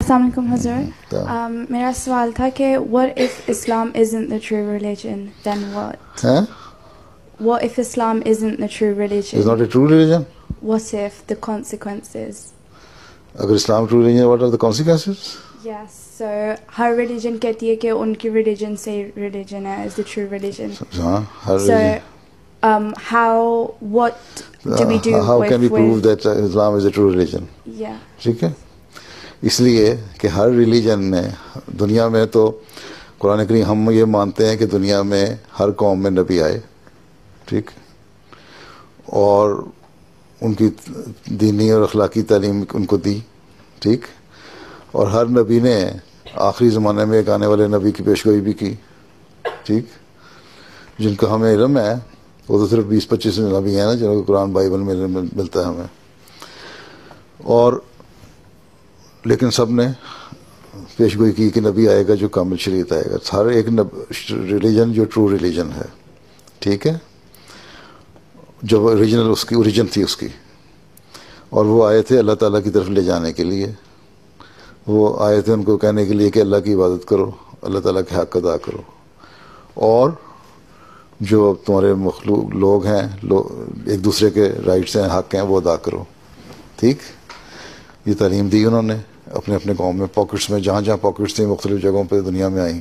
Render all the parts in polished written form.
السلام علیکم حضور. میرا سوال تھا کہ what if Islam isn't the true religion, then what? What if Islam isn't the true religion? It's not a true religion? What if the consequences? اگر اسلام true religion, what are the consequences? Yes, so Hare religion کہتی ہے کہ ان کی religion سے religion ہے, is the true religion. ہاں ہر So what do we do how with can we prove that Islam is a true religion? Yeah. ٹھیک ہے, اس لیے کہ ہر ریلیجن میں دنیا میں تو قرآن کریم ہم یہ مانتے ہیں کہ دنیا میں ہر قوم میں نبی آئے, ٹھیک, اور ان کی دینی اور اخلاقی تعلیم ان کو دی, ٹھیک, اور ہر نبی نے آخری زمانے میں ایک آنے والے نبی کی پیشگوئی بھی کی, ٹھیک, جن کا ہمیں علم ہے وہ تو صرف 20-25 نبی ہیں نا جنہوں کو قرآن بائبل میں ملتا ہے ہمیں, اور لیکن سب نے پیشگوئی کی کہ نبی آئے گا جو کامل شریعت آئے گا. ہر ایک ریلیجن جو ٹرو ریلیجن ہے, ٹھیک ہے, جو اوریجنل اس کی اوریجن تھی اس کی, اور وہ آئے تھے اللہ تعالیٰ کی طرف لے جانے کے لیے. وہ آئے تھے ان کو کہنے کے لیے کہ اللہ کی عبادت کرو, اللہ تعالیٰ کے حق ادا کرو, اور جو تمہارے مخلوق لوگ ہیں ایک دوسرے کے رائٹس ہیں, حق ہیں, وہ ادا کرو, ٹھیک. یہ تعلیم دی انہوں نے اپنے اپنے قوم میں, پاکٹس میں, جہاں جہاں پاکٹس تھیں مختلف جگہوں پہ دنیا میں آئیں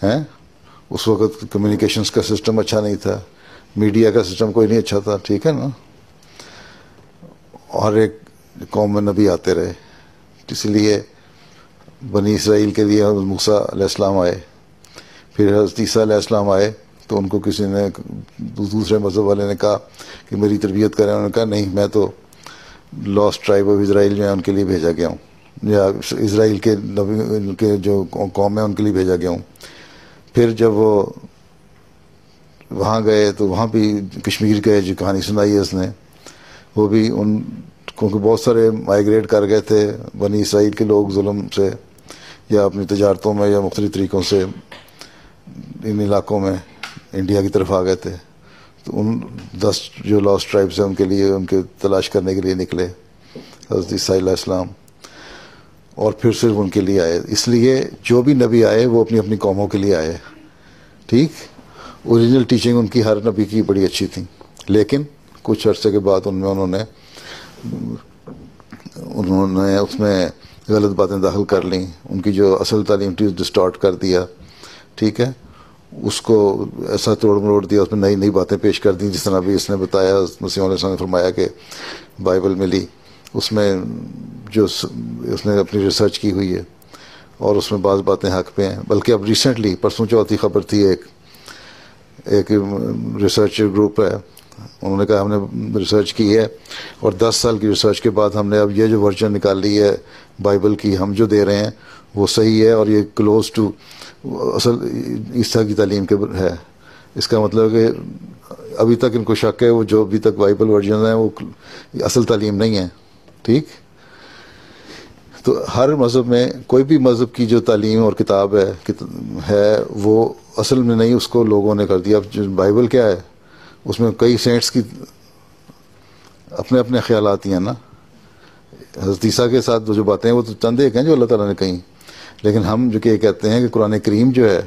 ہیں. اس وقت کمیونیکیشنز کا سسٹم اچھا نہیں تھا, میڈیا کا سسٹم کوئی نہیں اچھا تھا, ٹھیک ہے نا. ہر ایک قوم میں نبی آتے رہے, اس لیے بنی اسرائیل کے لیے حضرت موسیٰ علیہ السلام آئے, پھر حضرت عیسیٰ علیہ السلام آئے تو ان کو کسی نے دوسرے مذہب والے نے کہا کہ میری تربیت کریں. انہوں نے کہا نہیں, میں تو لاسٹ ٹرائب آف اسرائیل جو ہے ان کے لیے بھیجا گیا ہوں, یا اسرائیل کے نبی کے جو قوم ہے ان کے لیے بھیجا گیا ہوں. پھر جب وہ وہاں گئے تو وہاں بھی کشمیر گئے, جو کہانی سنائی ہے اس نے, وہ بھی ان کیونکہ بہت سارے مائیگریٹ کر گئے تھے بنی اسرائیل کے لوگ ظلم سے یا اپنی تجارتوں میں یا مختلف طریقوں سے ان علاقوں میں انڈیا کی طرف آ گئے تھے. تو ان 10 جو لاسٹ ٹرائبس ہیں ان کے لیے ان کے تلاش کرنے کے لیے نکلے حضرت عیسیٰ علیہ السلام, اور پھر صرف ان کے لیے آئے. اس لیے جو بھی نبی آئے وہ اپنی اپنی قوموں کے لیے آئے, ٹھیک. اوریجنل ٹیچنگ ان کی ہر نبی کی بڑی اچھی تھی, لیکن کچھ عرصے کے بعد انہوں نے اس میں غلط باتیں داخل کر لیں, ان کی جو اصل تعلیم تھی ڈسٹارٹ کر دیا, ٹھیک ہے, اس کو ایسا توڑ مروڑ دیا, اس میں نئی نئی باتیں پیش کر دیں. جس طرح بھی اس نے بتایا, مسیح علیہ السلام نے فرمایا کہ بائبل ملی, اس میں جو اس نے اپنی ریسرچ کی ہوئی ہے اور اس میں بعض باتیں حق پہ ہیں. بلکہ اب ریسنٹلی پرسوں چوتھی خبر تھی, ایک ریسرچ گروپ ہے, انہوں نے کہا ہم نے ریسرچ کی ہے اور 10 سال کی ریسرچ کے بعد ہم نے اب یہ جو ورژن نکال لی ہے بائبل کی ہم جو دے رہے ہیں وہ صحیح ہے, اور یہ کلوز ٹو اصل عیسیٰ کی تعلیم کے ہے. اس کا مطلب ہے کہ ابھی تک ان کو شک ہے وہ جو ابھی تک بائبل ورژن ہیں وہ اصل تعلیم نہیں ہے, ٹھیک. تو ہر مذہب میں کوئی بھی مذہب کی جو تعلیم اور کتاب ہے وہ اصل میں نہیں, اس کو لوگوں نے کر دیا. اب جو بائبل کیا ہے اس میں کئی سینٹس کی اپنے اپنے خیالات ہی ہیں نا. حضرت عیسیٰ کے ساتھ جو باتیں ہیں وہ تو چند ایک ہیں جو اللہ تعالیٰ نے کہیں, لیکن ہم جو کہ کہتے ہیں کہ قرآن کریم جو ہے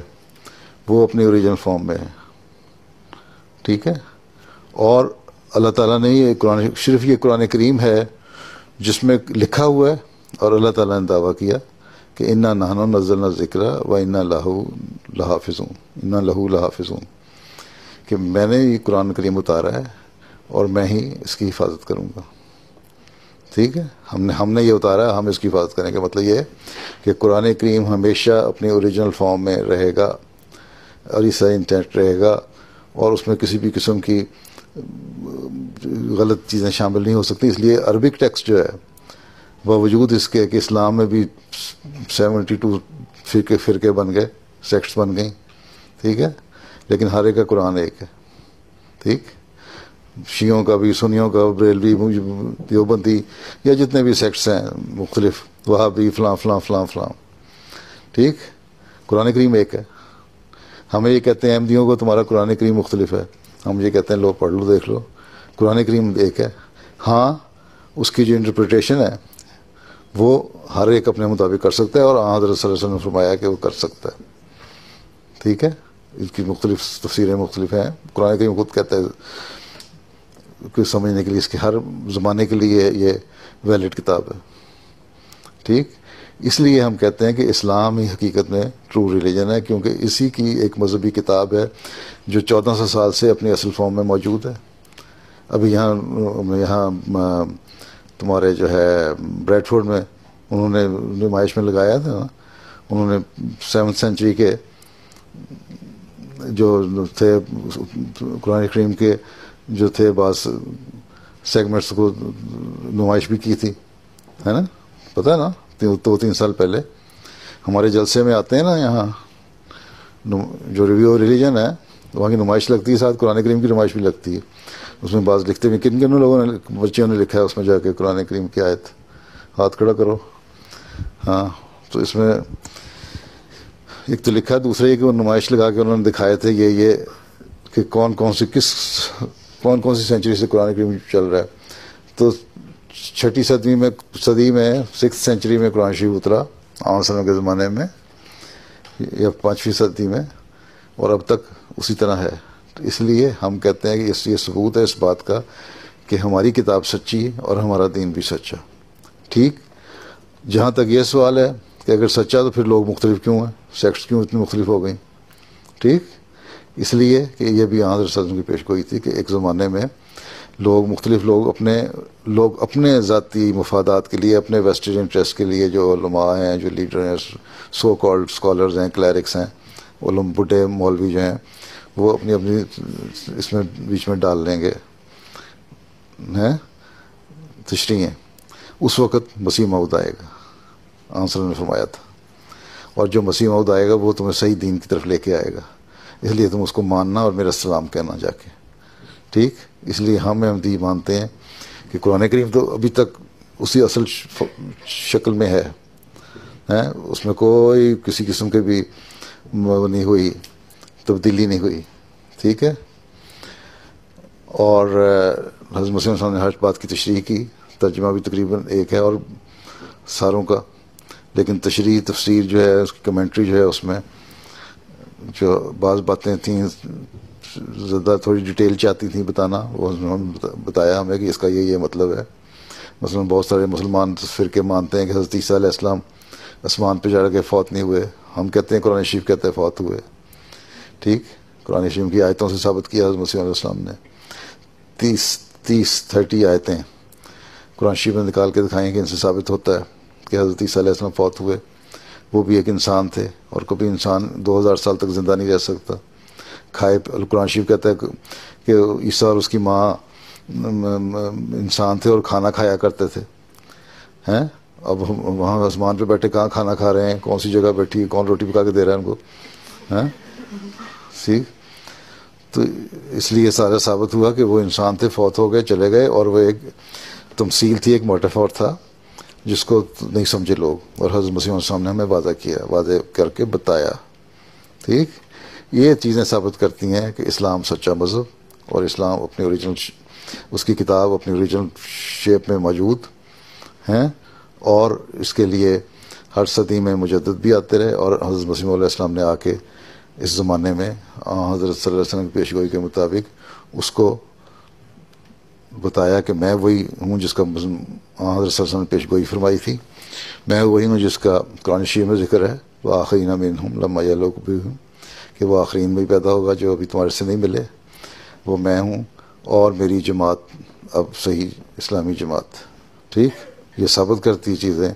وہ اپنی اوریجنل فارم میں ہے, ٹھیک ہے. اور اللہ تعالیٰ نے یہ قرآن صرف یہ قرآن کریم ہے جس میں لکھا ہوا ہے, اور اللہ تعالیٰ نے دعویٰ کیا کہ انا نحن نزلنا الذکر و انا لہ لحافظون, کہ میں نے یہ قرآن کریم اتارا ہے اور میں ہی اس کی حفاظت کروں گا, ٹھیک ہے. ہم نے یہ اتارا ہے, ہم اس کی حفاظت کریں گے. مطلب یہ ہے کہ قرآن کریم ہمیشہ اپنی اوریجنل فارم میں رہے گا اور اس سے انٹینٹ رہے گا, اور اس میں کسی بھی قسم کی غلط چیزیں شامل نہیں ہو سکتی. اس لیے عربک ٹیکسٹ جو ہے باوجود اس کے کہ اسلام میں بھی 72 فرقے بن گئے, سیکٹس بن گئیں, ٹھیک ہے, لیکن ہر ایک کا قرآن ایک ہے, ٹھیک. شیعوں کا بھی, سنیوں کا, بریلوی, دیوبندی, یا جتنے بھی سیکٹس ہیں مختلف, وہابی, فلاں فلاں فلاں فلاں, ٹھیک. قرآن کریم ایک ہے. ہمیں یہ کہتے ہیں احمدیوں کو تمہارا قرآن کریم مختلف ہے, ہم یہ کہتے ہیں لو پڑھ لو دیکھ لو, قرآن کریم ایک ہے. ہاں اس کی جو انٹرپریٹیشن ہے وہ ہر ایک اپنے مطابق کر سکتا ہے، اور حضرت صلی اللہ علیہ وسلم نے فرمایا کہ وہ کر سکتا ہے. ٹھیک ہے، اس کی مختلف تفسیریں مختلف ہیں. قرآن کریم خود کہتا ہے کہ سمجھنے کے لیے اس کے ہر زمانے کے لیے یہ ویلڈ کتاب ہے. ٹھیک، اس لیے ہم کہتے ہیں کہ اسلام ہی حقیقت میں ٹرو ریلیجن ہے، کیونکہ اسی کی ایک مذہبی کتاب ہے جو 1400 سال سے اپنی اصل فارم میں موجود ہے. ابھی یہاں تمہارے جو ہے بریڈ فورڈ میں انہوں نے نمائش میں لگایا تھا، انہوں نے 7th سینچری کے جو تھے قرآن کریم کے جو تھے بعض سیگمنٹس کو نمائش بھی کی تھی، ہے نا، پتہ ہے نا، 2-3 سال پہلے ہمارے جلسے میں آتے ہیں نا، یہاں جو ریویو ریلیجن ہے وہاں کی نمائش لگتی ہے، ساتھ قرآن کریم کی نمائش بھی لگتی ہے. اس میں بعض لکھتے ہوئے کن لوگوں نے بچیوں نے لکھا ہے اس میں جا کے قرآن کریم کی آیت، ہاتھ کھڑا کرو. ہاں، تو اس میں ایک تو لکھا ہے، دوسرے یہ کہ وہ نمائش لگا کے انہوں نے دکھائے تھے یہ کہ کون کون سی سینچری سے قرآن کریم چل رہا ہے. تو 6ٹھی صدی میں 6th سینچری میں قرآن شریف اترا عام وسلم کے زمانے میں، یا 5ویں صدی میں، اور اب تک اسی طرح ہے. اس لیے ہم کہتے ہیں کہ یہ ثبوت ہے اس بات کا کہ ہماری کتاب سچی ہے اور ہمارا دین بھی سچا. ٹھیک، جہاں تک یہ سوال ہے کہ اگر سچا تو پھر لوگ مختلف کیوں ہیں، سیکٹس کیوں اتنی مختلف ہو گئیں. ٹھیک، اس لیے کہ یہ بھی حضرت صلی اللہ علیہ وسلم کی پیش گوئی تھی کہ ایک زمانے میں مختلف لوگ اپنے ذاتی مفادات کے لیے، اپنے ویسٹڈ انٹرسٹ کے لیے، جو علماء ہیں، جو لیڈر ہیں، سو کالڈ اسکالرز ہیں، کلیرکس ہیں، بڈھے مولوی جو ہیں، وہ اپنی اس میں بیچ میں ڈال لیں گے تشریحیں. اس وقت مسیح موعود آئے گا، آن صلی اللہ نے فرمایا تھا، اور جو مسیح موعود آئے گا وہ تمہیں صحیح دین کی طرف لے کے آئے گا. اس لیے تم اس کو ماننا اور میرا سلام کہنا جا کے. ٹھیک، اس لیے ہم احمدی مانتے ہیں کہ قرآن کریم تو ابھی تک اسی اصل شکل میں ہے، اس میں کوئی کسی قسم کے بھی نہیں ہوئی، تبدیلی نہیں ہوئی. ٹھیک ہے، اور حضرت مسیح صاحب نے ہر بات کی تشریح کی. ترجمہ بھی تقریباً ایک ہے اور ساروں کا، لیکن تشریح تفسیر جو ہے، اس کی کمنٹری جو ہے، اس میں جو بعض باتیں تھیں زیادہ تھوڑی ڈیٹیل چاہتی تھیں بتانا، وہ بتایا ہمیں کہ اس کا یہ مطلب ہے. مثلا بہت سارے مسلمان فرقے مانتے ہیں کہ حضرت عیسیٰ علیہ السلام آسمان پہ چڑھ کے فوت نہیں ہوئے. ہم کہتے ہیں قرآن شریف کہتے ہیں فوت ہوئے. ٹھیک، قرآن شریف کی آیتوں سے ثابت کیا حضرت مسیح علیہ السلام نے. 30 آیتیں قرآن شریف میں نکال کے دکھائیں کہ ان سے ثابت ہوتا ہے کہ حضرت عیسیٰ علیہ السلام فوت ہوئے. وہ بھی ایک انسان تھے، اور کبھی انسان 2000 سال تک زندہ نہیں رہ سکتا. قرآن شریف کہتا ہے کہ عیسیٰ اور اس کی ماں انسان تھے اور کھانا کھایا کرتے تھے. اب وہاں آسمان پہ بیٹھے کہاں کھانا کھا رہے ہیں، کون سی جگہ بیٹھی، کون روٹی پکا کے دے رہا ہے ان کو. تو اس لیے سارا ثابت ہوا کہ وہ انسان تھے، فوت ہو گئے، چلے گئے، اور وہ ایک تمثیل تھی، ایک میٹافور تھا جس کو نہیں سمجھے لوگ، اور حضرت مسیح علیہ السلام نے ہمیں واضح کر کے بتایا. ٹھیک، یہ چیزیں ثابت کرتی ہیں کہ اسلام سچا مذہب، اور اسلام اپنی اوریجنل اس کی کتاب اپنی اوریجنل شیپ میں موجود ہیں، اور اس کے لیے ہر صدی میں مجدد بھی آتے رہے. اور حضرت مسیح علیہ السلام نے آ کے اس زمانے میں حضرت صلی اللہ علیہ وسلم کی پیش گوئی کے مطابق اس کو بتایا کہ میں وہی ہوں جس کا حضرت صلی اللہ علیہ وسلم نے پیش گوئی فرمائی تھی. میں وہی ہوں جس کا قرآن شریف میں ذکر ہے، وآخرین منہم لما یلحقوا بہم، کہ وہ آخرین میں ہی پیدا ہوگا جو ابھی تمہارے سے نہیں ملے. وہ میں ہوں اور میری جماعت اب صحیح اسلامی جماعت. ٹھیک، یہ ثابت کرتی چیزیں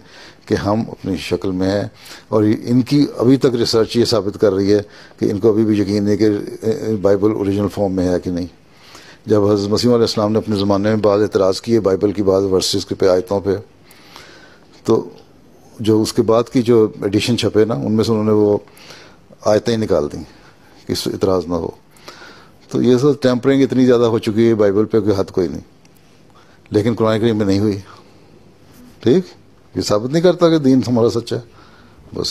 کہ ہم اپنی شکل میں ہیں. اور ان کی ابھی تک ریسرچ یہ ثابت کر رہی ہے کہ ان کو ابھی بھی یقین نہیں کہ بائبل اوریجنل فارم میں ہے کہ نہیں. جب حضرت مسیح علیہ السلام نے اپنے زمانے میں بعض اعتراض کیے بائبل کی بعض ورسز کے آیتوں پہ، تو جو اس کے بعد کی جو ایڈیشن چھپے نا، ان میں سے انہوں نے وہ آیتیں نکال دیں کہ اس اعتراض نہ ہو. تو یہ سب ٹیمپرنگ اتنی زیادہ ہو چکی ہے بائبل پہ کہ حد کوئی نہیں، لیکن قرآن کریم میں نہیں ہوئی. ٹھیک، یہ ثابت نہیں کرتا کہ دین ہمارا سچا ہے. بس